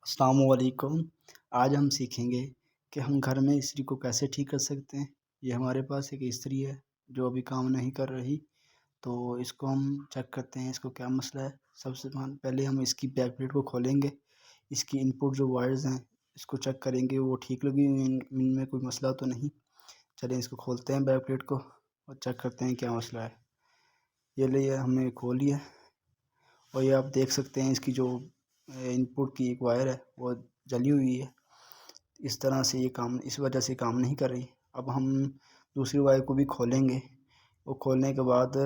السلام علیکم۔ آج ہم سیکھیں گے کہ ہم گھر میں استری کو کیسے ٹھیک کر سکتے ہیں۔ یہ ہمارے پاس ایک استری ہے جو ابھی کام نہیں کر رہی، تو اس کو ہم چیک کرتے ہیں اس کو کیا مسئلہ ہے۔ سب سے پہلے ہم اس کی بیک پلیٹ کو کھولیں گے، اس کی ان پٹ جو وائرز ہیں اس کو چیک کریں گے وہ ٹھیک لگی ہوئی ہیں، ان میں کوئی مسئلہ تو نہیں۔ چلیں اس کو کھولتے ہیں بیک پلیٹ کو اور چیک کرتے ہیں کیا مسئلہ ہے۔ یہ لیے ہم نے کھول لیا اور یہ آپ دیکھ سکتے ہیں اس کی جو ان پٹ کی ایک وائر ہے وہ جلی ہوئی ہے۔ اس وجہ سے کام نہیں کر رہی۔ اب ہم دوسری وائر کو بھی کھولیں گے اور کھولنے کے بعد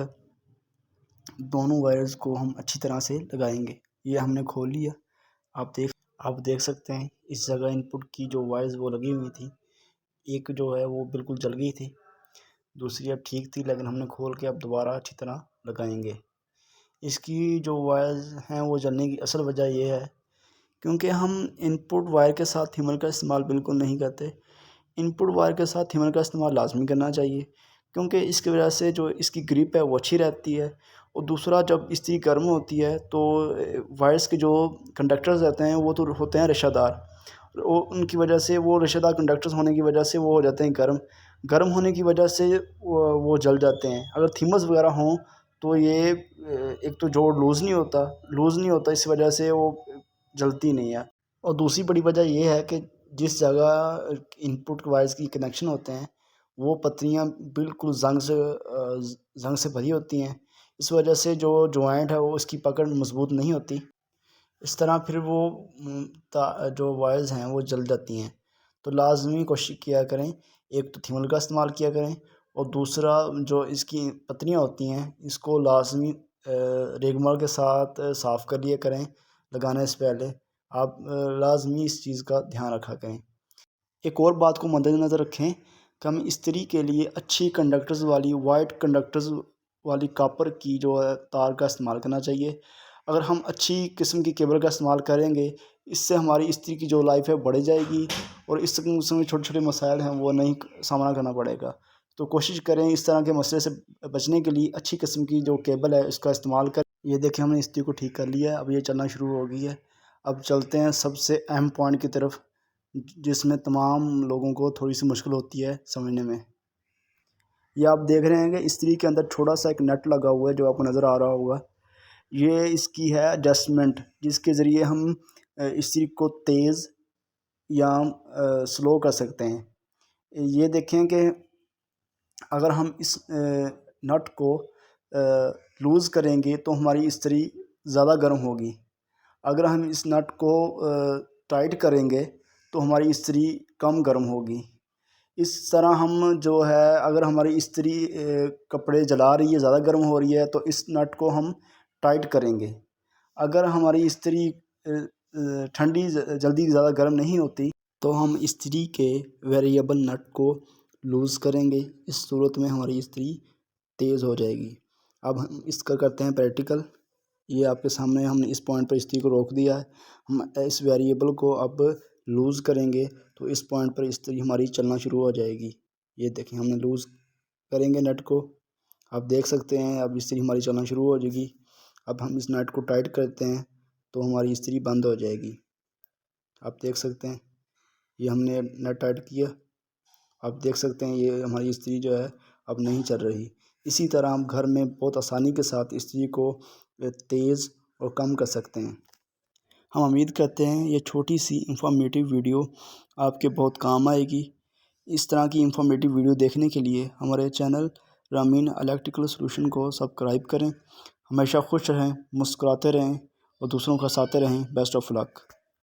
دونوں وائرز کو ہم اچھی طرح سے لگائیں گے۔ یہ ہم نے کھول لیا، آپ دیکھ سکتے ہیں اس جگہ ان پٹ کی جو وائرز وہ لگی ہوئی تھی، ایک جو ہے وہ بالکل جل گئی تھی، دوسری اب ٹھیک تھی، لیکن ہم نے کھول کے اب دوبارہ اچھی طرح لگائیں گے۔ اس کی جو وائرز ہیں وہ جلنے کی اصل وجہ یہ ہے کیونکہ ہم ان پٹ وائر کے ساتھ ہیمر کا استعمال بالکل نہیں کرتے۔ ان پٹ وائر کے ساتھ ہیمر کا استعمال لازمی کرنا چاہیے کیونکہ اس کی وجہ سے جو اس کی گرپ ہے وہ اچھی رہتی ہے، اور دوسرا جب استری گرم ہوتی ہے تو وائرز کے جو کنڈکٹرز رہتے ہیں وہ تو ہوتے ہیں رشتہ دار، ان کی وجہ سے وہ رشتہ دار کنڈکٹرز ہونے کی وجہ سے وہ ہو جاتے ہیں گرم ہونے کی وجہ سے وہ جل جاتے ہیں۔ اگر تھیمرز وغیرہ ہوں تو یہ ایک تو جوڑ لوز نہیں ہوتا، اس وجہ سے وہ جلتی نہیں ہے، اور دوسری بڑی وجہ یہ ہے کہ جس جگہ ان پٹ وائرز کی کنیکشن ہوتے ہیں وہ پتریاں بالکل زنگ سے بھری ہوتی ہیں، اس وجہ سے جو جوائنٹ ہے وہ اس کی پکڑ مضبوط نہیں ہوتی، اس طرح پھر وہ جو وائرز ہیں وہ جل جاتی ہیں۔ تو لازمی کوشش کیا کریں، ایک تو تھیمر کا استعمال کیا کریں، اور دوسرا جو اس کی پتریاں ہوتی ہیں اس کو لازمی ریگمال کے ساتھ صاف کر لیا کریں لگانے سے پہلے۔ آپ لازمی اس چیز کا دھیان رکھا کریں۔ ایک اور بات کو مد نظر رکھیں کہ ہم استری کے لیے اچھی کنڈکٹرز والی وائٹ کنڈکٹرز والی کاپر کی جو ہے تار کا استعمال کرنا چاہیے۔ اگر ہم اچھی قسم کی کیبل کا استعمال کریں گے اس سے ہماری استری کی جو لائف ہے بڑھ جائے گی، اور اس قسم کے چھوٹے چھوٹے مسائل ہیں وہ نہیں سامنا کرنا پڑے گا۔ تو کوشش کریں اس طرح کے مسئلے سے بچنے کے لیے اچھی قسم کی جو کیبل ہے اس کا استعمال کریں۔ یہ دیکھیں ہم نے استری کو ٹھیک کر لیا ہے، اب یہ چلنا شروع ہو گئی ہے۔ اب چلتے ہیں سب سے اہم پوائنٹ کی طرف جس میں تمام لوگوں کو تھوڑی سی مشکل ہوتی ہے سمجھنے میں۔ یہ آپ دیکھ رہے ہیں کہ استری کے اندر چھوٹا سا ایک نٹ لگا ہوا ہے جو آپ کو نظر آ رہا ہوگا، یہ اس کی ہے ایڈجسٹمنٹ جس کے ذریعے ہم استری کو تیز یا سلو کر سکتے ہیں۔ یہ دیکھیں کہ اگر ہم اس نٹ کو لوز کریں گے تو ہماری استری زیادہ گرم ہوگی، اگر ہم اس نٹ کو ٹائٹ کریں گے تو ہماری استری کم گرم ہوگی۔ اس طرح ہم جو ہے اگر ہماری استری کپڑے جلا رہی ہے، زیادہ گرم ہو رہی ہے تو اس نٹ کو ہم ٹائٹ کریں گے۔ اگر ہماری استری ٹھنڈی جلدی زیادہ گرم نہیں ہوتی تو ہم استری کے ویریبل نٹ کو لوز کریں گے، اس صورت میں ہماری استری تیز ہو جائے گی۔ اب ہم اس کا کرتے ہیں پریکٹیکل۔ یہ آپ کے سامنے ہم نے اس پوائنٹ پر استری کو روک دیا ہے، ہم اس ویریبل کو اب لوز کریں گے تو اس پوائنٹ پر استری ہماری چلنا شروع ہو جائے گی۔ یہ دیکھیں ہم نے لوز کریں گے نٹ کو، آپ دیکھ سکتے ہیں اب استری ہماری چلنا شروع ہو جائے گی۔ اب ہم اس نٹ کو ٹائٹ کرتے ہیں تو ہماری استری بند ہو جائے گی۔ آپ دیکھ سکتے ہیں یہ ہم نے نٹ ٹائٹ کیا، آپ دیکھ سکتے ہیں یہ ہماری استری جو ہے اب نہیں چل رہی۔ اسی طرح ہم گھر میں بہت آسانی کے ساتھ استری کو تیز اور کم کر سکتے ہیں۔ ہم امید کرتے ہیں یہ چھوٹی سی انفارمیٹیو ویڈیو آپ کے بہت کام آئے گی۔ اس طرح کی انفارمیٹیو ویڈیو دیکھنے کے لیے ہمارے چینل رامین الیکٹریکل سلوشن کو سبسکرائب کریں۔ ہمیشہ خوش رہیں، مسکراتے رہیں اور دوسروں کا ساتھ رہیں۔ Best of look.